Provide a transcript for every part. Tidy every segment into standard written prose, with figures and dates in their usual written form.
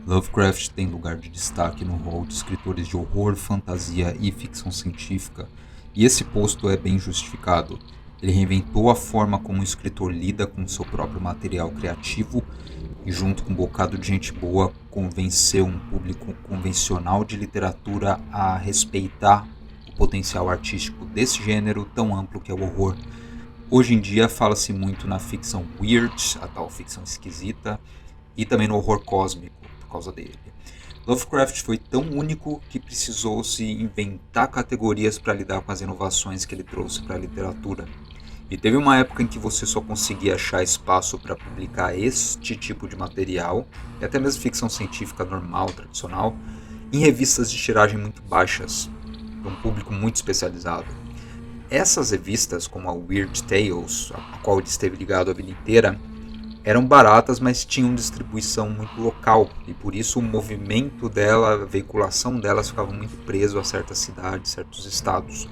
Lovecraft tem lugar de destaque no rol de escritores de horror, fantasia e ficção científica, e esse posto é bem justificado. Ele reinventou a forma como o escritor lida com seu próprio material criativo e, junto com um bocado de gente boa, convenceu um público convencional de literatura a respeitar o potencial artístico desse gênero tão amplo que é o horror. Hoje em dia fala-se muito na ficção weird, a tal ficção esquisita, e também no horror cósmico, por causa dele. Lovecraft foi tão único que precisou se inventar categorias para lidar com as inovações que ele trouxe para a literatura. E teve uma época em que você só conseguia achar espaço para publicar este tipo de material, e até mesmo ficção científica normal, tradicional, em revistas de tiragem muito baixas, para um público muito especializado. Essas revistas, como a Weird Tales, a qual ele esteve ligado a vida inteira, eram baratas, mas tinham distribuição muito local, e por isso o movimento dela, a veiculação delas ficava muito preso a certas cidades, certos estados.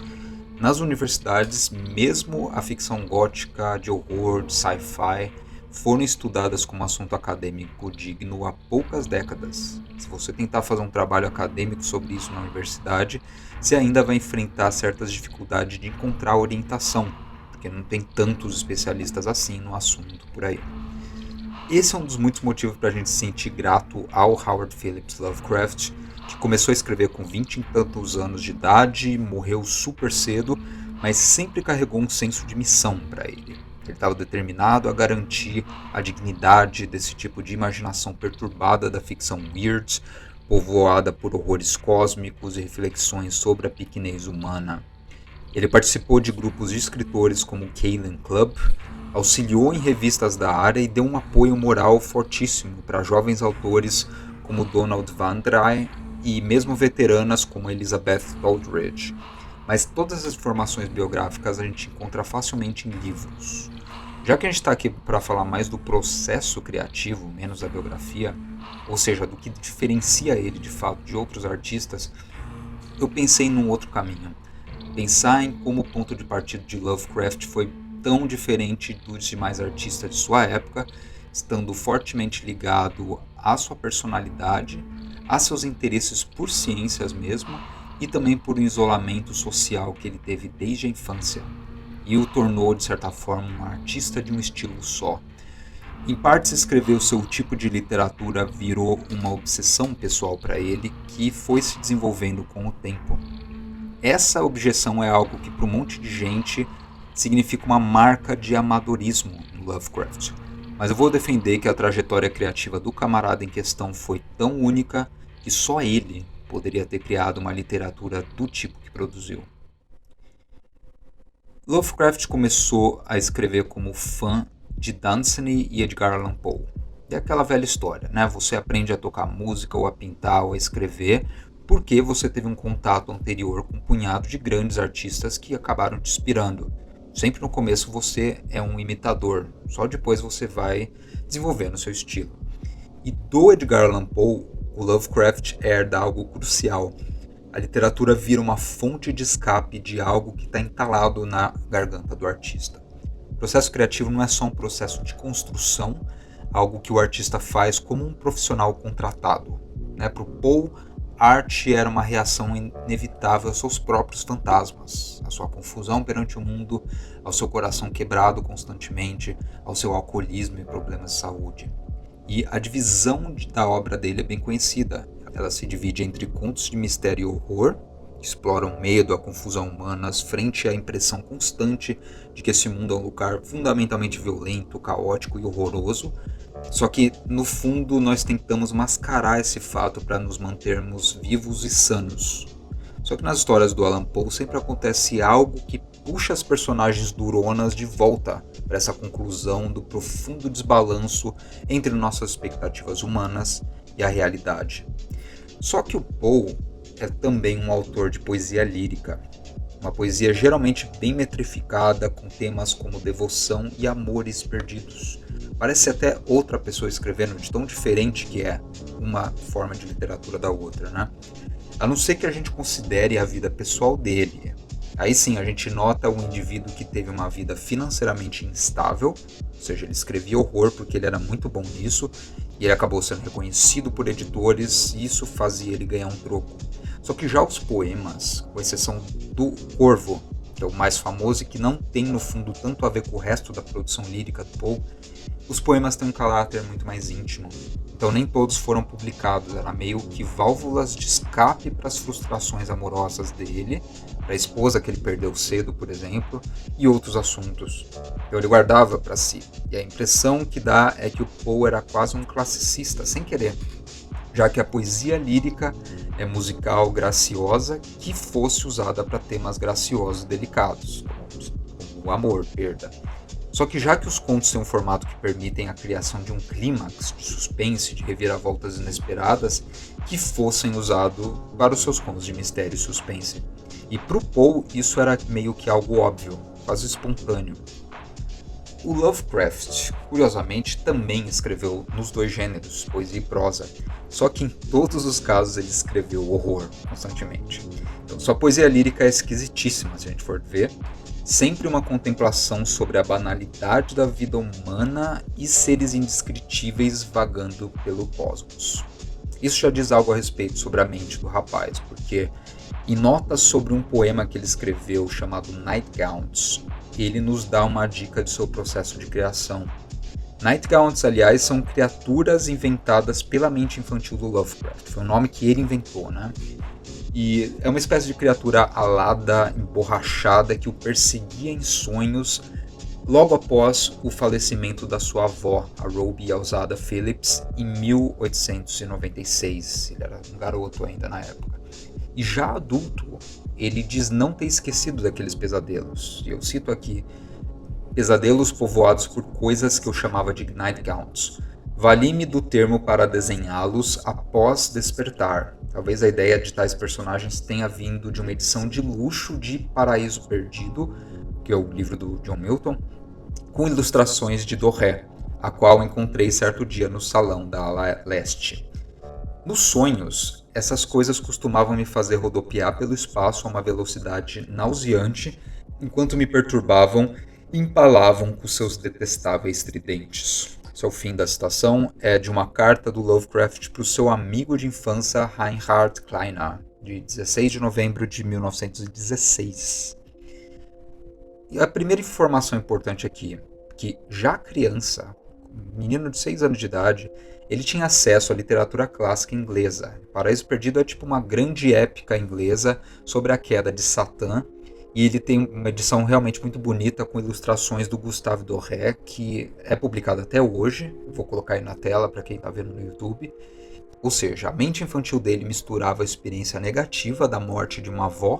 Nas universidades, mesmo a ficção gótica, de horror, de sci-fi, foram estudadas como assunto acadêmico digno há poucas décadas. Se você tentar fazer um trabalho acadêmico sobre isso na universidade, você ainda vai enfrentar certas dificuldades de encontrar orientação, porque não tem tantos especialistas assim no assunto por aí. Esse é um dos muitos motivos para a gente se sentir grato ao Howard Phillips Lovecraft, que começou a escrever com 20 e tantos anos de idade, morreu super cedo, mas sempre carregou um senso de missão para ele. Ele estava determinado a garantir a dignidade desse tipo de imaginação perturbada da ficção weird, povoada por horrores cósmicos e reflexões sobre a pequenez humana. Ele participou de grupos de escritores como o Kalen Club, auxiliou em revistas da área e deu um apoio moral fortíssimo para jovens autores como Donald Van Dry e mesmo veteranas como Elizabeth Doddridge. Mas todas as informações biográficas a gente encontra facilmente em livros. Já que a gente está aqui para falar mais do processo criativo, menos da biografia, ou seja, do que diferencia ele de fato de outros artistas, eu pensei num outro caminho. Pensar em como o ponto de partida de Lovecraft foi tão diferente dos demais artistas de sua época, estando fortemente ligado à sua personalidade, a seus interesses por ciências mesmo, e também por um isolamento social que ele teve desde a infância, e o tornou, de certa forma, um artista de um estilo só. Em partes, escrever o seu tipo de literatura virou uma obsessão pessoal para ele, que foi se desenvolvendo com o tempo. Essa objeção é algo que para um monte de gente significa uma marca de amadorismo no Lovecraft. Mas eu vou defender que a trajetória criativa do camarada em questão foi tão única que só ele poderia ter criado uma literatura do tipo que produziu. Lovecraft começou a escrever como fã de Dunsany e Edgar Allan Poe. É aquela velha história, né? Você aprende a tocar música, ou a pintar, ou a escrever, porque você teve um contato anterior com um punhado de grandes artistas que acabaram te inspirando. Sempre no começo você é um imitador, só depois você vai desenvolvendo o seu estilo. E do Edgar Allan Poe, o Lovecraft herda algo crucial. A literatura vira uma fonte de escape de algo que está entalado na garganta do artista. O processo criativo não é só um processo de construção, algo que o artista faz como um profissional contratado. Para o Poe, a arte era uma reação inevitável aos seus próprios fantasmas, à sua confusão perante o mundo, ao seu coração quebrado constantemente, ao seu alcoolismo e problemas de saúde. E a divisão da obra dele é bem conhecida. Ela se divide entre contos de mistério e horror, que exploram o medo, a confusão humanas, frente à impressão constante de que esse mundo é um lugar fundamentalmente violento, caótico e horroroso. Só que, no fundo, nós tentamos mascarar esse fato para nos mantermos vivos e sanos. Só que nas histórias do Allan Poe sempre acontece algo que puxa as personagens duronas de volta para essa conclusão do profundo desbalanço entre nossas expectativas humanas e a realidade. Só que o Poe é também um autor de poesia lírica, uma poesia geralmente bem metrificada, com temas como devoção e amores perdidos. Parece até outra pessoa escrevendo, de tão diferente que é uma forma de literatura da outra, né? A não ser que a gente considere a vida pessoal dele. Aí sim, a gente nota um indivíduo que teve uma vida financeiramente instável, ou seja, ele escrevia horror porque ele era muito bom nisso, E ele acabou sendo reconhecido por editores e isso fazia ele ganhar um troco. Só que já os poemas, com exceção do Corvo, que é o mais famoso e que não tem no fundo tanto a ver com o resto da produção lírica do Poe, os poemas têm um caráter muito mais íntimo. Então nem todos foram publicados, era meio que válvulas de escape para as frustrações amorosas dele, para a esposa que ele perdeu cedo, por exemplo, e outros assuntos. Então ele guardava para si. E a impressão que dá é que o Poe era quase um classicista, sem querer, já que a poesia lírica é musical, graciosa, que fosse usada para temas graciosos e delicados, como o amor, perda. Só que já que os contos têm um formato que permitem a criação de um clímax, de suspense, de reviravoltas inesperadas, que fossem usados para os seus contos de mistério e suspense. E para o Poe isso era meio que algo óbvio, quase espontâneo. O Lovecraft, curiosamente, também escreveu nos dois gêneros, poesia e prosa, só que em todos os casos ele escreveu horror, constantemente. Então, sua poesia lírica é esquisitíssima, se a gente for ver, sempre uma contemplação sobre a banalidade da vida humana e seres indescritíveis vagando pelo cosmos. Isso já diz algo a respeito sobre a mente do rapaz, porque em notas sobre um poema que ele escreveu chamado Nightgowns, ele nos dá uma dica de seu processo de criação. Nightgowns, aliás, são criaturas inventadas pela mente infantil do Lovecraft. Foi um nome que ele inventou, né? E é uma espécie de criatura alada, emborrachada, que o perseguia em sonhos logo após o falecimento da sua avó, a Ruby Alzada Phillips, em 1896. Ele era um garoto ainda na época. E já adulto, ele diz não ter esquecido daqueles pesadelos. E eu cito aqui: pesadelos povoados por coisas que eu chamava de nightgowns. Vali-me do termo para desenhá-los após despertar. Talvez a ideia de tais personagens tenha vindo de uma edição de luxo de Paraíso Perdido, que é o livro do John Milton, com ilustrações de Doré, a qual encontrei certo dia no salão da ala leste. Nos sonhos, essas coisas costumavam me fazer rodopiar pelo espaço a uma velocidade nauseante, enquanto me perturbavam e empalavam com seus detestáveis tridentes. Esse é o fim da citação, é de uma carta do Lovecraft para o seu amigo de infância Reinhard Kleiner, de 16 de novembro de 1916. E a primeira informação importante aqui, que já criança, menino de 6 anos de idade, ele tinha acesso à literatura clássica inglesa. Paraíso Perdido é tipo uma grande épica inglesa sobre a queda de Satã, e ele tem uma edição realmente muito bonita com ilustrações do Gustave Doré, que é publicada até hoje. Vou colocar aí na tela para quem está vendo no YouTube. Ou seja, a mente infantil dele misturava a experiência negativa da morte de uma avó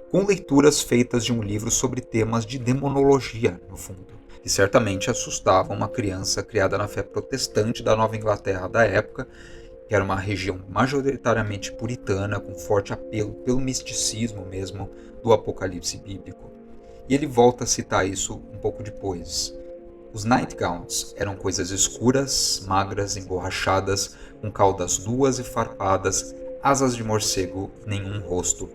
com leituras feitas de um livro sobre temas de demonologia, no fundo, que certamente assustavam uma criança criada na fé protestante da Nova Inglaterra da época, que era uma região majoritariamente puritana, com forte apelo pelo misticismo mesmo do Apocalipse bíblico. E ele volta a citar isso um pouco depois. Os nightgowns eram coisas escuras, magras, emborrachadas, com caudas duas e farpadas, asas de morcego e nenhum rosto.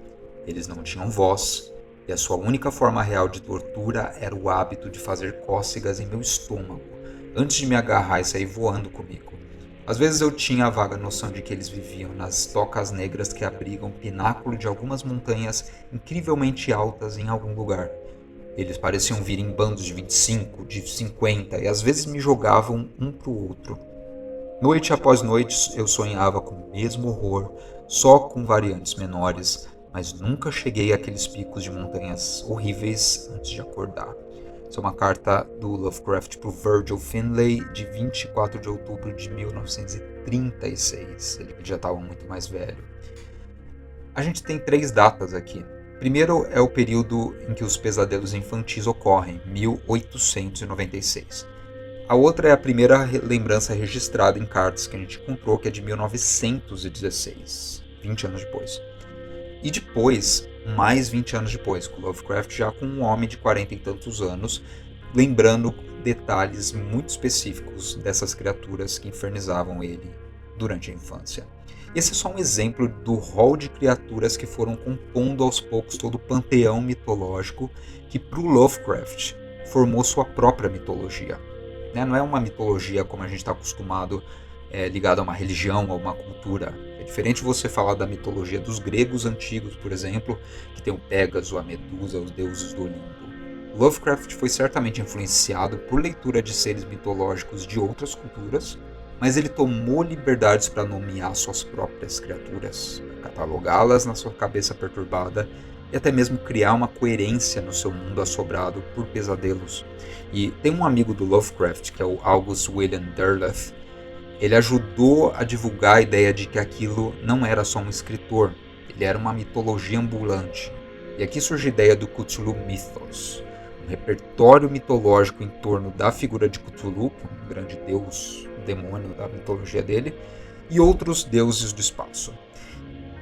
Eles não tinham voz, e a sua única forma real de tortura era o hábito de fazer cócegas em meu estômago, antes de me agarrar e sair voando comigo. Às vezes eu tinha a vaga noção de que eles viviam nas tocas negras que abrigam o pináculo de algumas montanhas incrivelmente altas em algum lugar. Eles pareciam vir em bandos de 25, de 50 e às vezes me jogavam um para o outro. Noite após noite eu sonhava com o mesmo horror, só com variantes menores, mas nunca cheguei àqueles picos de montanhas horríveis antes de acordar. Essa é uma carta do Lovecraft para o Virgil Finlay, de 24 de outubro de 1936. Ele já estava muito mais velho. A gente tem 3 datas aqui. Primeiro é o período em que os pesadelos infantis ocorrem, 1896. A outra é a primeira lembrança registrada em cartas que a gente encontrou, que é de 1916, 20 anos depois. E depois, mais 20 anos depois, com Lovecraft já com um homem de 40 e tantos anos, lembrando detalhes muito específicos dessas criaturas que infernizavam ele durante a infância. Esse é só um exemplo do rol de criaturas que foram compondo aos poucos todo o panteão mitológico que, para o Lovecraft, formou sua própria mitologia. Não é uma mitologia como a gente está acostumado ligado a uma religião, a uma cultura. É diferente você falar da mitologia dos gregos antigos, por exemplo, que tem o Pégaso, a Medusa, os deuses do Olimpo. Lovecraft foi certamente influenciado por leitura de seres mitológicos de outras culturas, mas ele tomou liberdades para nomear suas próprias criaturas, catalogá-las na sua cabeça perturbada e até mesmo criar uma coerência no seu mundo assombrado por pesadelos. E tem um amigo do Lovecraft, que é o August William Derleth. Ele ajudou a divulgar a ideia de que aquilo não era só um escritor, ele era uma mitologia ambulante. E aqui surge a ideia do Cthulhu Mythos, um repertório mitológico em torno da figura de Cthulhu, um grande deus, demônio da mitologia dele, e outros deuses do espaço.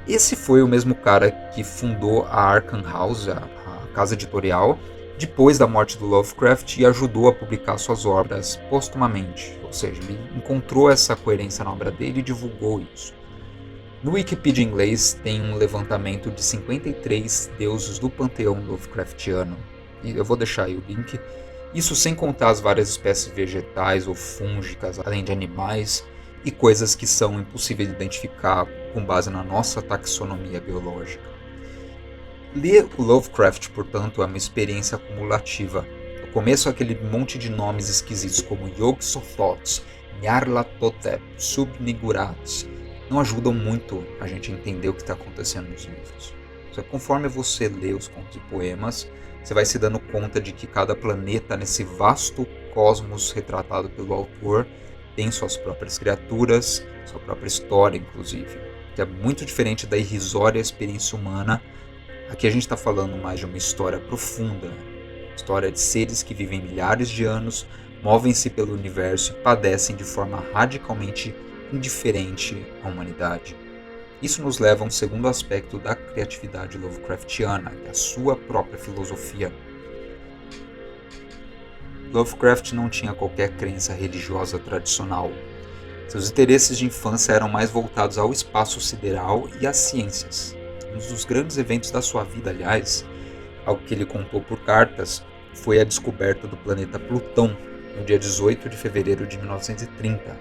Esse foi o mesmo cara que fundou a Arkham House, a casa editorial, depois da morte do Lovecraft e ajudou a publicar suas obras postumamente, ou seja, ele encontrou essa coerência na obra dele e divulgou isso. No Wikipedia inglês tem um levantamento de 53 deuses do panteão Lovecraftiano, e eu vou deixar aí o link. Isso sem contar as várias espécies vegetais ou fúngicas, além de animais e coisas que são impossíveis de identificar com base na nossa taxonomia biológica. Ler o Lovecraft, portanto, é uma experiência acumulativa. No começo, aquele monte de nomes esquisitos como Yog-Sothoth, Nyarlathotep, Sub-Niggurath não ajudam muito a gente a entender o que está acontecendo nos livros. Conforme você lê os contos e poemas, você vai se dando conta de que cada planeta nesse vasto cosmos retratado pelo autor tem suas próprias criaturas, sua própria história, inclusive, que é muito diferente da irrisória experiência humana. Aqui a gente está falando mais de uma história profunda, história de seres que vivem milhares de anos, movem-se pelo universo e padecem de forma radicalmente indiferente à humanidade. Isso nos leva a um segundo aspecto da criatividade Lovecraftiana, que é a sua própria filosofia. Lovecraft não tinha qualquer crença religiosa tradicional. Seus interesses de infância eram mais voltados ao espaço sideral e às ciências. Um dos grandes eventos da sua vida, aliás, algo que ele contou por cartas, foi a descoberta do planeta Plutão, no dia 18 de fevereiro de 1930,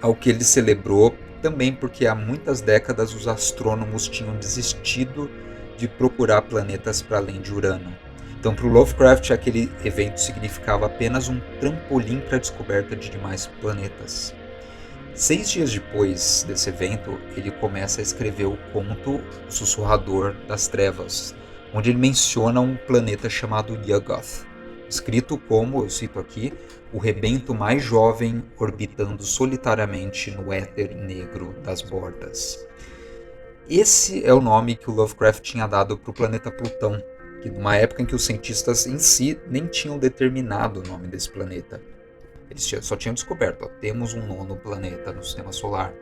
ao que ele celebrou também porque há muitas décadas os astrônomos tinham desistido de procurar planetas para além de Urano. Então, para o Lovecraft, aquele evento significava apenas um trampolim para a descoberta de demais planetas. 6 dias depois desse evento, ele começa a escrever o conto O Sussurrador das Trevas, onde ele menciona um planeta chamado Yuggoth, escrito como, eu cito aqui, o rebento mais jovem orbitando solitariamente no éter negro das bordas. Esse é o nome que o Lovecraft tinha dado para o planeta Plutão, que numa época em que os cientistas em si nem tinham determinado o nome desse planeta. Eles só tinham descoberto, temos um 9º planeta no sistema solar.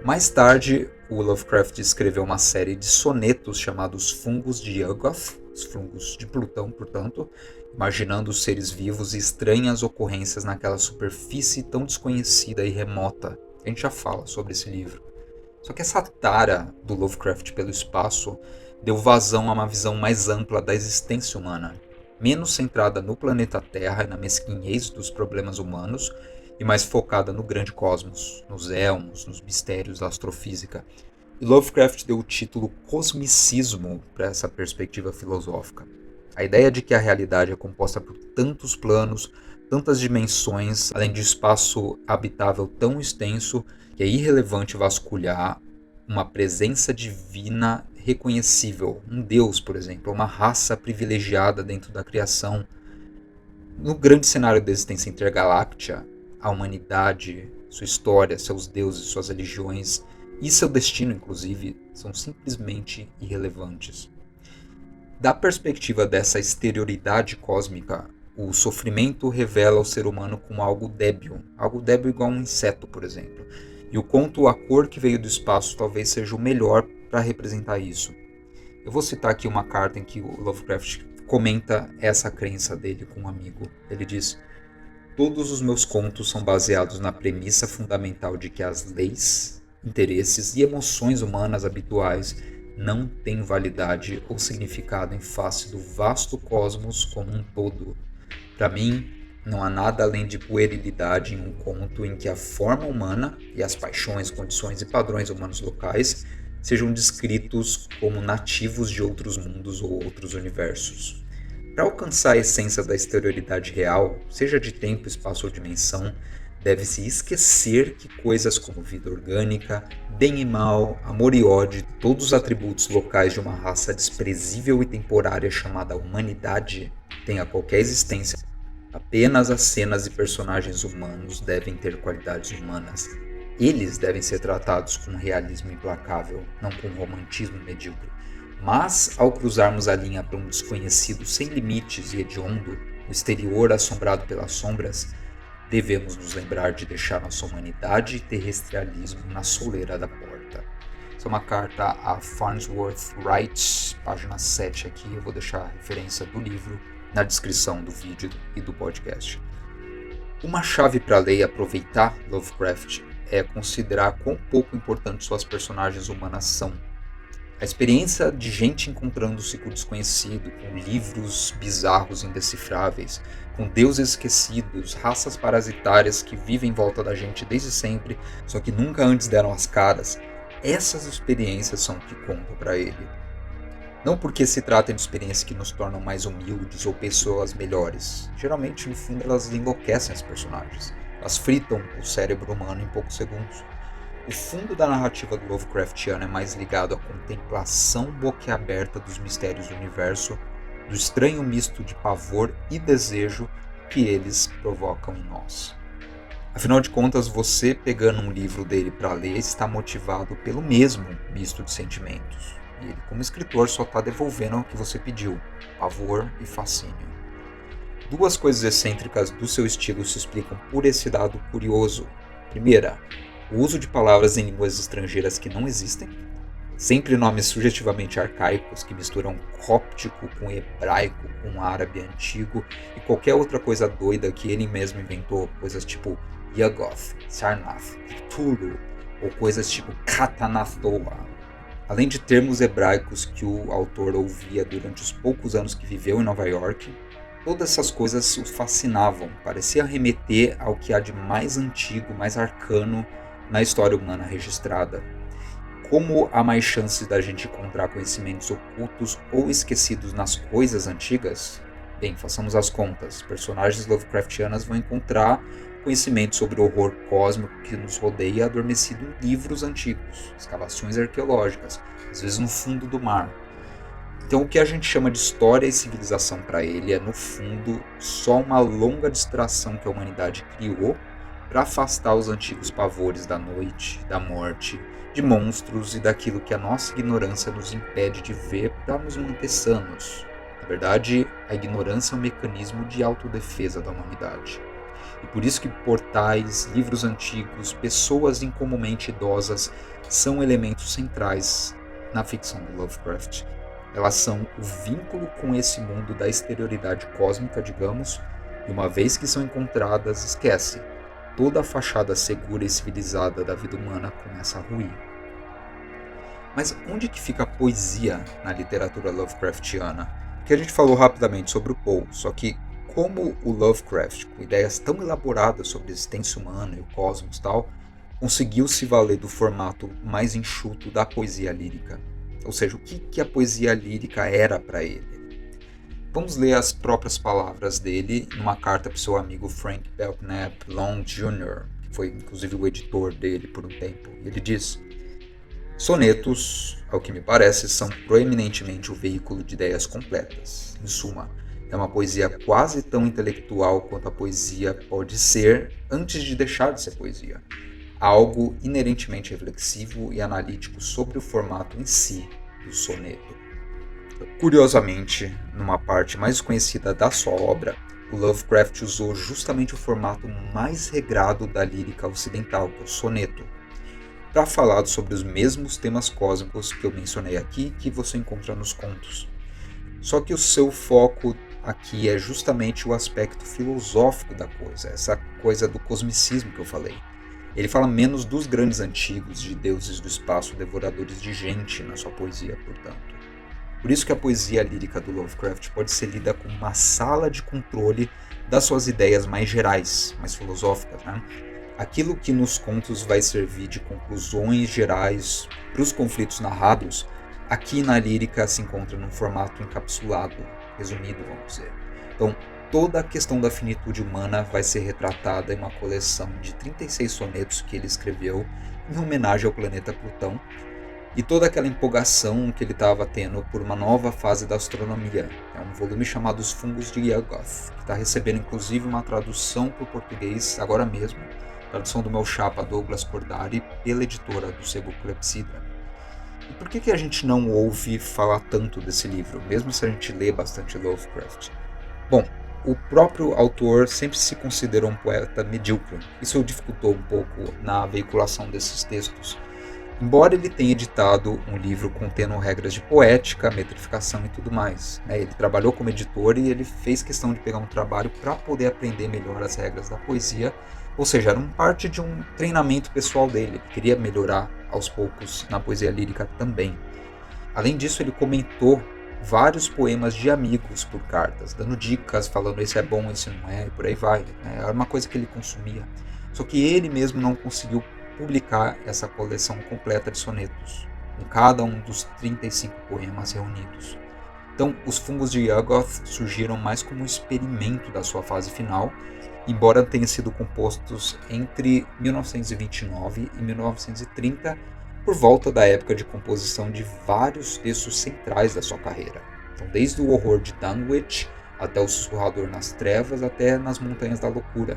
Mais tarde, o Lovecraft escreveu uma série de sonetos chamados Fungos de Yuggoth, os fungos de Plutão, portanto, imaginando os seres vivos e estranhas ocorrências naquela superfície tão desconhecida e remota. A gente já fala sobre esse livro. Só que essa tara do Lovecraft pelo espaço deu vazão a uma visão mais ampla da existência humana, menos centrada no planeta Terra e na mesquinhez dos problemas humanos, e mais focada no grande cosmos, nos éons, nos mistérios da astrofísica. E Lovecraft deu o título Cosmicismo para essa perspectiva filosófica. A ideia de que a realidade é composta por tantos planos, tantas dimensões, além de espaço habitável tão extenso, que é irrelevante vasculhar uma presença divina reconhecível, um deus, por exemplo, uma raça privilegiada dentro da criação. No grande cenário da existência intergaláctea, a humanidade, sua história, seus deuses, suas religiões e seu destino, inclusive, são simplesmente irrelevantes. Da perspectiva dessa exterioridade cósmica, o sofrimento revela o ser humano como algo débil igual a um inseto, por exemplo. E o conto A Cor que Veio do Espaço talvez seja o melhor para representar isso. Eu vou citar aqui uma carta em que o Lovecraft comenta essa crença dele com um amigo. Ele diz: todos os meus contos são baseados na premissa fundamental de que as leis, interesses e emoções humanas habituais não têm validade ou significado em face do vasto cosmos como um todo. Para mim, Não há nada além de puerilidade em um conto em que a forma humana e as paixões, condições e padrões humanos locais sejam descritos como nativos de outros mundos ou outros universos. Para alcançar a essência da exterioridade real, seja de tempo, espaço ou dimensão, deve-se esquecer que coisas como vida orgânica, bem e mal, amor e ódio, todos os atributos locais de uma raça desprezível e temporária chamada humanidade, tenha qualquer existência. Apenas as cenas e personagens humanos devem ter qualidades humanas. Eles devem ser tratados com realismo implacável, não com romantismo medíocre. Mas, ao cruzarmos a linha para um desconhecido sem limites e hediondo, o exterior assombrado pelas sombras, devemos nos lembrar de deixar nossa humanidade e terrestrialismo na soleira da porta. Essa é uma carta a Farnsworth Wright, página 7 aqui. Eu vou deixar a referência do livro na descrição do vídeo e do podcast. Uma chave para ler e aproveitar Lovecraft é considerar quão pouco importantes suas personagens humanas são. A experiência de gente encontrando-se com o desconhecido, com livros bizarros indecifráveis, com deuses esquecidos, raças parasitárias que vivem em volta da gente desde sempre, só que nunca antes deram as caras, essas experiências são o que contam para ele. Não porque se tratem de experiências que nos tornam mais humildes ou pessoas melhores. Geralmente, no fundo, elas enlouquecem os personagens. Elas fritam o cérebro humano em poucos segundos. O fundo da narrativa do Lovecraftiano é mais ligado à contemplação boquiaberta dos mistérios do universo, do estranho misto de pavor e desejo que eles provocam em nós. Afinal de contas, você pegando um livro dele para ler está motivado pelo mesmo misto de sentimentos. E ele, como escritor, só está devolvendo o que você pediu, pavor e fascínio. Duas coisas excêntricas do seu estilo se explicam por esse dado curioso. Primeira, o uso de palavras em línguas estrangeiras que não existem, sempre nomes sugestivamente arcaicos que misturam cóptico com hebraico, com árabe antigo e qualquer outra coisa doida que ele mesmo inventou, coisas tipo Yagoth, Sarnath, Cthulhu, ou coisas tipo Katanathoa. Além de termos hebraicos que o autor ouvia durante os poucos anos que viveu em Nova York, todas essas coisas o fascinavam, parecia remeter ao que há de mais antigo, mais arcano na história humana registrada. Como há mais chances da gente encontrar conhecimentos ocultos ou esquecidos nas coisas antigas? Bem, façamos as contas. Personagens Lovecraftianas vão encontrar conhecimento sobre o horror cósmico que nos rodeia adormecido em livros antigos, escavações arqueológicas, às vezes no fundo do mar. Então o que a gente chama de história e civilização para ele é, no fundo, só uma longa distração que a humanidade criou para afastar os antigos pavores da noite, da morte, de monstros e daquilo que a nossa ignorância nos impede de ver para nos manter sanos. Na verdade, a ignorância é um mecanismo de autodefesa da humanidade. E por isso que portais, livros antigos, pessoas incomumente idosas são elementos centrais na ficção do Lovecraft. Elas são o vínculo com esse mundo da exterioridade cósmica, digamos, e uma vez que são encontradas, esquece. Toda a fachada segura e civilizada da vida humana começa a ruir. Mas onde que fica a poesia na literatura Lovecraftiana? Porque a gente falou rapidamente sobre o Poe, só que como o Lovecraft, com ideias tão elaboradas sobre a existência humana e o cosmos e tal, conseguiu se valer do formato mais enxuto da poesia lírica. Ou seja, o que a poesia lírica era para ele. Vamos ler as próprias palavras dele numa carta para o seu amigo Frank Belknap Long Jr., que foi inclusive o editor dele por um tempo. E ele diz: sonetos, ao que me parece, são proeminentemente o veículo de ideias completas. Em suma, é uma poesia quase tão intelectual quanto a poesia pode ser antes de deixar de ser poesia. Algo inerentemente reflexivo e analítico sobre o formato em si do soneto. Curiosamente, numa parte mais conhecida da sua obra, o Lovecraft usou justamente o formato mais regrado da lírica ocidental, que é o soneto, para falar sobre os mesmos temas cósmicos que eu mencionei aqui que você encontra nos contos. Só que o seu foco aqui é justamente o aspecto filosófico da coisa, essa coisa do cosmicismo que eu falei. Ele fala menos dos grandes antigos, de deuses do espaço devoradores de gente na sua poesia, portanto. Por isso que a poesia lírica do Lovecraft pode ser lida como uma sala de controle das suas ideias mais gerais, mais filosóficas, né? Aquilo que nos contos vai servir de conclusões gerais para os conflitos narrados, aqui na lírica se encontra num formato encapsulado, resumido, vamos dizer. Então, toda a questão da finitude humana vai ser retratada em uma coleção de 36 sonetos que ele escreveu em homenagem ao planeta Plutão, e toda aquela empolgação que ele estava tendo por uma nova fase da astronomia. É um volume chamado Os Fungos de Yuggoth, que está recebendo inclusive uma tradução para o português agora mesmo, tradução do meu chapa Douglas Cordari, pela editora do sebo Clepsydra. E por que a gente não ouve falar tanto desse livro, mesmo se a gente lê bastante Lovecraft? Bom, o próprio autor sempre se considerou um poeta medíocre. Isso dificultou um pouco na veiculação desses textos. Embora ele tenha editado um livro contendo regras de poética, metrificação e tudo mais, né? Ele trabalhou como editor e ele fez questão de pegar um trabalho para poder aprender melhor as regras da poesia, ou seja, era parte de um treinamento pessoal dele. Ele queria melhorar aos poucos na poesia lírica também. Além disso, ele comentou vários poemas de amigos por cartas, dando dicas, falando esse é bom, esse não é, e por aí vai. Era uma coisa que ele consumia. Só que ele mesmo não conseguiu publicar essa coleção completa de sonetos, com cada um dos 35 poemas reunidos. Então, os Fungos de Yuggoth surgiram mais como um experimento da sua fase final, embora tenham sido compostos entre 1929 e 1930, por volta da época de composição de vários textos centrais da sua carreira. Então, desde o Horror de Dunwich, até o Sussurrador nas Trevas, até nas Montanhas da Loucura.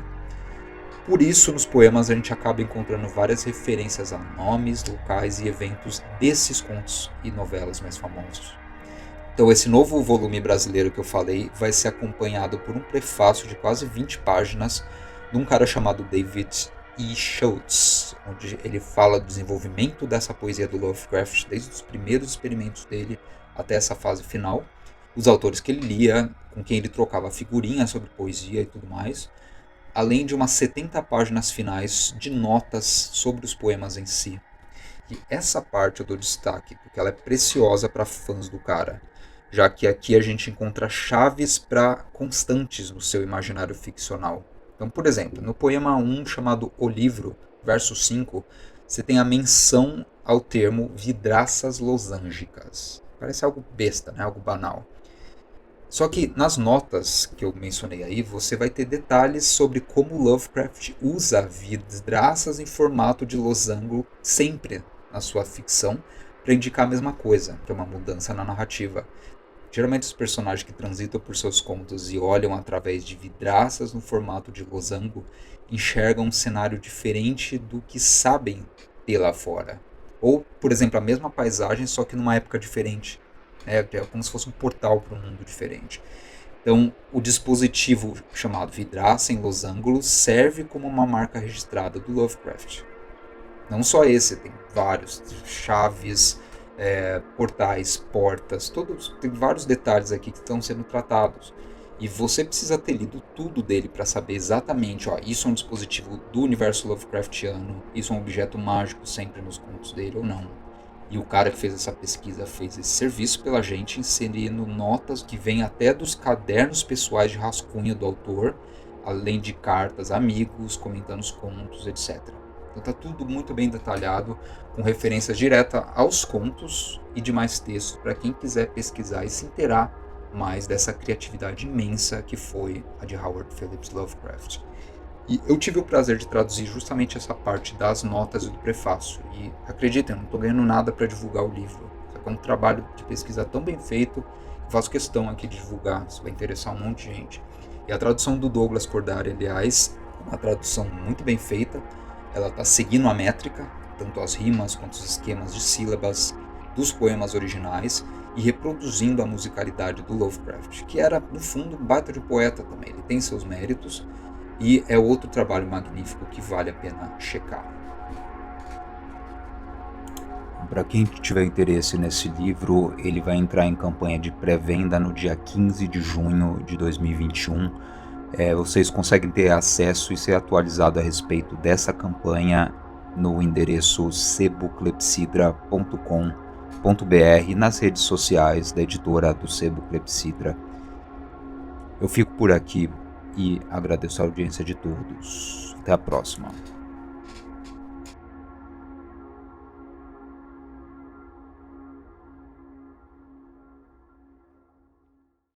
Por isso, nos poemas a gente acaba encontrando várias referências a nomes, locais e eventos desses contos e novelas mais famosos. Então, esse novo volume brasileiro que eu falei vai ser acompanhado por um prefácio de quase 20 páginas de um cara chamado David E. Schultz, onde ele fala do desenvolvimento dessa poesia do Lovecraft, desde os primeiros experimentos dele até essa fase final, os autores que ele lia, com quem ele trocava figurinhas sobre poesia e tudo mais, além de umas 70 páginas finais de notas sobre os poemas em si. E essa parte eu dou destaque, porque ela é preciosa para fãs do cara, já que aqui a gente encontra chaves para constantes no seu imaginário ficcional. Então, por exemplo, no poema 1, chamado O Livro, verso 5, você tem a menção ao termo vidraças losângicas. Parece algo besta, né? Algo banal. Só que nas notas que eu mencionei aí, você vai ter detalhes sobre como Lovecraft usa vidraças em formato de losango sempre na sua ficção para indicar a mesma coisa, que é uma mudança na narrativa. Geralmente os personagens que transitam por seus contos e olham através de vidraças no formato de losango enxergam um cenário diferente do que sabem ter lá fora. Ou, por exemplo, a mesma paisagem, só que numa época diferente. É como se fosse um portal para um mundo diferente. Então, o dispositivo chamado vidraça em losango serve como uma marca registrada do Lovecraft. Não só esse, tem vários, chaves, portais, portas, tem vários detalhes aqui que estão sendo tratados. E você precisa ter lido tudo dele para saber exatamente, isso é um dispositivo do universo Lovecraftiano, isso é um objeto mágico sempre nos contos dele ou não. E o cara que fez essa pesquisa fez esse serviço pela gente, inserindo notas que vêm até dos cadernos pessoais de rascunho do autor, além de cartas a amigos, comentando os contos, etc. Então está tudo muito bem detalhado, com referências diretas aos contos e demais textos para quem quiser pesquisar e se inteirar mais dessa criatividade imensa que foi a de Howard Phillips Lovecraft. E eu tive o prazer de traduzir justamente essa parte das notas e do prefácio. E acreditem, eu não estou ganhando nada para divulgar o livro. É um trabalho de pesquisa tão bem feito que faço questão aqui de divulgar. Isso vai interessar um monte de gente. E a tradução do Douglas Cordari, aliás, é uma tradução muito bem feita. Ela está seguindo a métrica, tanto as rimas quanto os esquemas de sílabas dos poemas originais e reproduzindo a musicalidade do Lovecraft, que era, no fundo, um baita de poeta também. Ele tem seus méritos. E é outro trabalho magnífico que vale a pena checar. Para quem tiver interesse nesse livro, ele vai entrar em campanha de pré-venda no dia 15 de junho de 2021. Vocês conseguem ter acesso e ser atualizado a respeito dessa campanha no endereço seboclepsydra.com.br nas redes sociais da editora do Sebo Clepsydra. Eu fico por aqui. e agradeço a audiência de todos. Até a próxima.